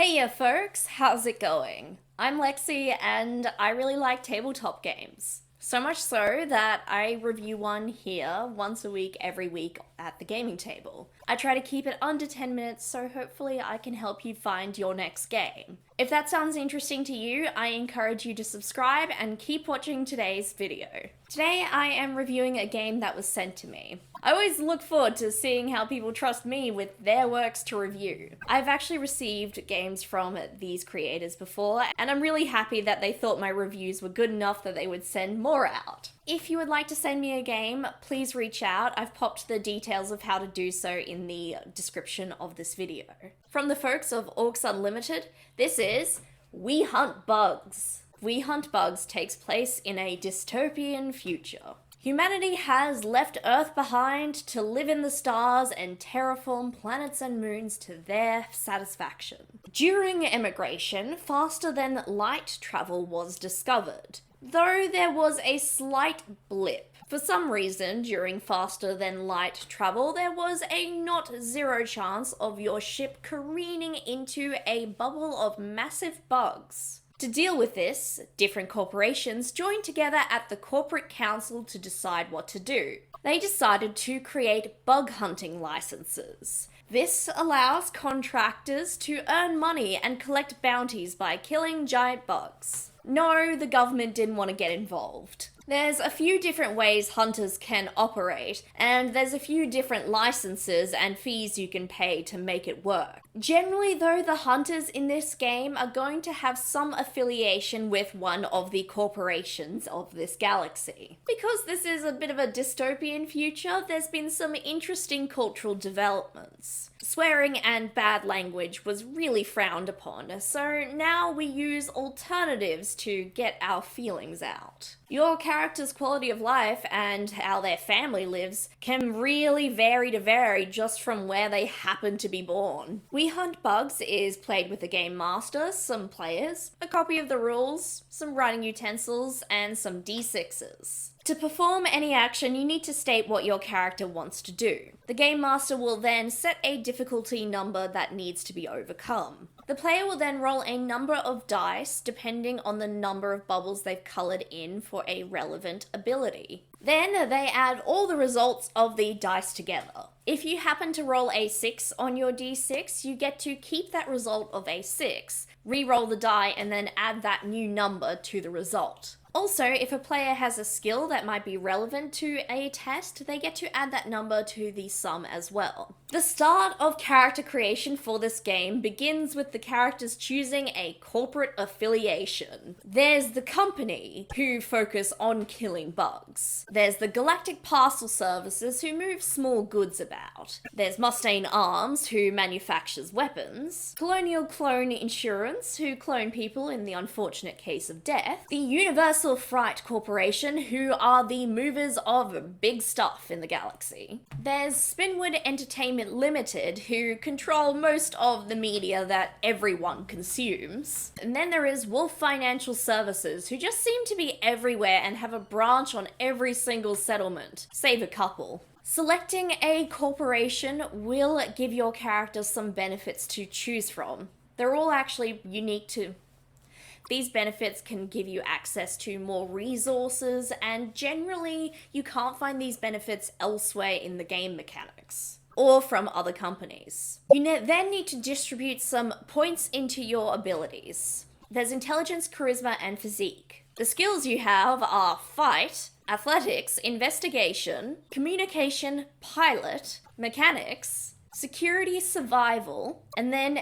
Hey ya folks, how's it going? I'm Lexi and I really like tabletop games. So much so that I review one here once a week, every week at the gaming table. I try to keep it under 10 minutes, so hopefully I can help you find your next game. If that sounds interesting to you, I encourage you to subscribe and keep watching today's video. Today I am reviewing a game that was sent to me. I always look forward to seeing how people trust me with their works to review. I've actually received games from these creators before, and I'm really happy that they thought my reviews were good enough that they would send more out. If you would like to send me a game, please reach out. I've popped the details of how to do so in the description of this video. From the folks of Orcs Unlimited, this is We Hunt Bugs. We Hunt Bugs takes place in a dystopian future. Humanity has left Earth behind to live in the stars and terraform planets and moons to their satisfaction. During emigration, faster than light travel was discovered, though there was a slight blip. For some reason, during faster than light travel, there was a not zero chance of your ship careening into a bubble of massive bugs. To deal with this, different corporations joined together at the corporate council to decide what to do. They decided to create bug hunting licenses. This allows contractors to earn money and collect bounties by killing giant bugs. No, the government didn't want to get involved. There's a few different ways hunters can operate, and there's a few different licenses and fees you can pay to make it work. Generally though, the hunters in this game are going to have some affiliation with one of the corporations of this galaxy. Because this is a bit of a dystopian future, there's been some interesting cultural developments. Swearing and bad language was really frowned upon, so now we use alternatives to get our feelings out. Your character's quality of life and how their family lives can really vary just from where they happen to be born. We Hunt Bugs is played with a game master, some players, a copy of the rules, some writing utensils, and some d6s. To perform any action, you need to state what your character wants to do. The Game Master will then set a difficulty number that needs to be overcome. The player will then roll a number of dice depending on the number of bubbles they've coloured in for a relevant ability. Then they add all the results of the dice together. If you happen to roll a 6 on your d6, you get to keep that result of a 6, re-roll the die, and then add that new number to the result. Also, if a player has a skill that might be relevant to a test, they get to add that number to the sum as well. The start of character creation for this game begins with the characters choosing a corporate affiliation. There's the company, who focus on killing bugs. There's the Galactic Parcel Services, who move small goods about. There's Mustaine Arms, who manufactures weapons. Colonial Clone Insurance, who clone people in the unfortunate case of death. The Universal Fright Corporation, who are the movers of big stuff in the galaxy. There's Spinwood Entertainment Limited, who control most of the media that everyone consumes. And then there is Wolf Financial Services, who just seem to be everywhere and have a branch on every single settlement, save a couple. Selecting a corporation will give your character some benefits to choose from. They're all actually unique to. These benefits can give you access to more resources, and generally you can't find these benefits elsewhere in the game mechanics or from other companies. You then need to distribute some points into your abilities. There's intelligence, charisma, and physique. The skills you have are fight, athletics, investigation, communication, pilot, mechanics, security, survival, and then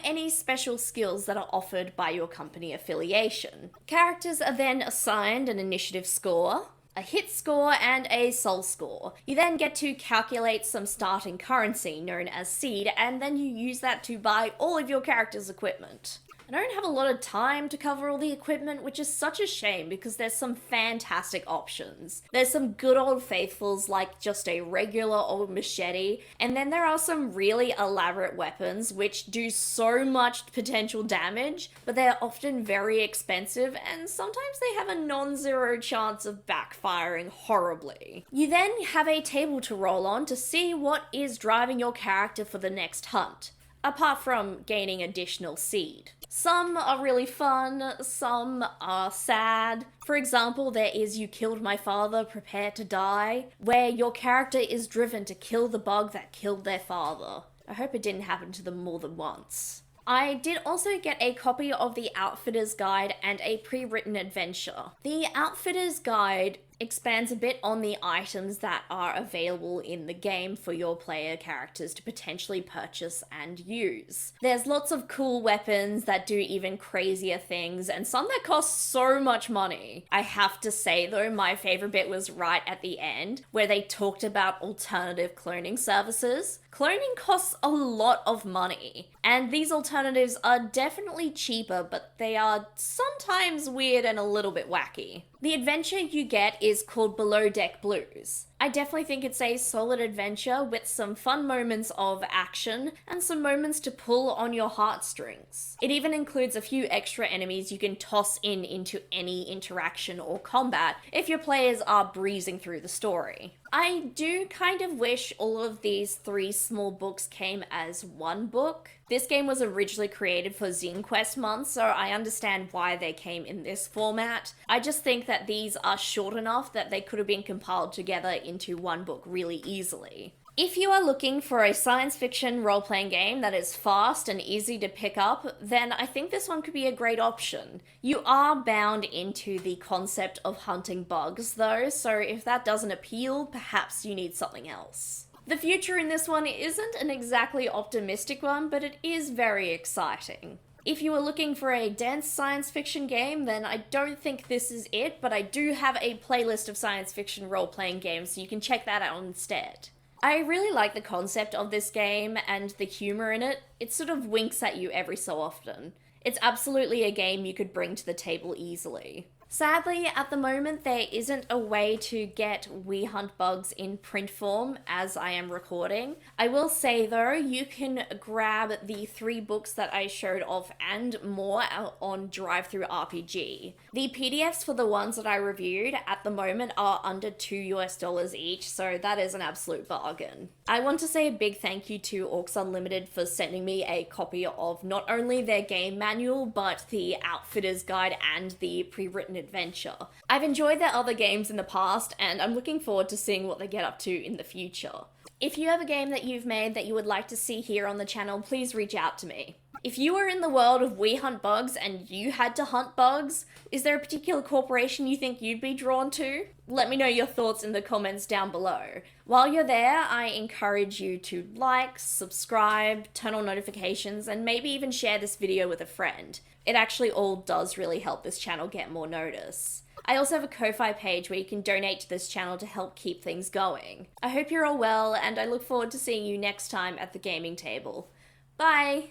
any special skills that are offered by your company affiliation. Characters are then assigned an initiative score, a hit score, and a soul score. You then get to calculate some starting currency known as seed, and then you use that to buy all of your character's equipment. I don't have a lot of time to cover all the equipment, which is such a shame because there's some fantastic options. There's some good old faithfuls like just a regular old machete, and then there are some really elaborate weapons which do so much potential damage, but they're often very expensive and sometimes they have a non-zero chance of backfiring horribly. You then have a table to roll on to see what is driving your character for the next hunt. apart from gaining additional seed. Some are really fun, some are sad. For example, there is You Killed My Father, Prepare to Die, where your character is driven to kill the bug that killed their father. I hope it didn't happen to them more than once. I did also get a copy of the Outfitter's Guide and a pre-written adventure. The Outfitter's Guide expands a bit on the items that are available in the game for your player characters to potentially purchase and use. There's lots of cool weapons that do even crazier things, and some that cost so much money. I have to say though, my favorite bit was right at the end, where they talked about alternative cloning services. Cloning costs a lot of money, and these alternatives are definitely cheaper, but they are sometimes weird and a little bit wacky. The adventure you get is called Below Deck Blues. I definitely think it's a solid adventure with some fun moments of action and some moments to pull on your heartstrings. It even includes a few extra enemies you can toss into any interaction or combat if your players are breezing through the story. I do kind of wish all of these 3 small books came as one book. This game was originally created for Zine Quest month, so I understand why they came in this format. I just think that these are short enough that they could have been compiled together into one book really easily. If you are looking for a science fiction role-playing game that is fast and easy to pick up, then I think this one could be a great option. You are bound into the concept of hunting bugs though, so if that doesn't appeal, perhaps you need something else. The future in this one isn't an exactly optimistic one, but it is very exciting. If you are looking for a dense science fiction game, then I don't think this is it, but I do have a playlist of science fiction role-playing games, so you can check that out instead. I really like the concept of this game and the humor in it. It sort of winks at you every so often. It's absolutely a game you could bring to the table easily. Sadly, at the moment, there isn't a way to get We Hunt Bugs in print form as I am recording. I will say though, you can grab the 3 books that I showed off and more on DriveThruRPG. The PDFs for the ones that I reviewed at the moment are under $2 each, so that is an absolute bargain. I want to say a big thank you to Orcs Unlimited for sending me a copy of not only their game manual, but the Outfitter's Guide and the pre-written adventure. I've enjoyed their other games in the past, and I'm looking forward to seeing what they get up to in the future. If you have a game that you've made that you would like to see here on the channel, please reach out to me. If you were in the world of We Hunt Bugs and you had to hunt bugs, is there a particular corporation you think you'd be drawn to? Let me know your thoughts in the comments down below. While you're there, I encourage you to like, subscribe, turn on notifications, and maybe even share this video with a friend. It actually all does really help this channel get more notice. I also have a Ko-Fi page where you can donate to this channel to help keep things going. I hope you're all well, and I look forward to seeing you next time at the gaming table. Bye!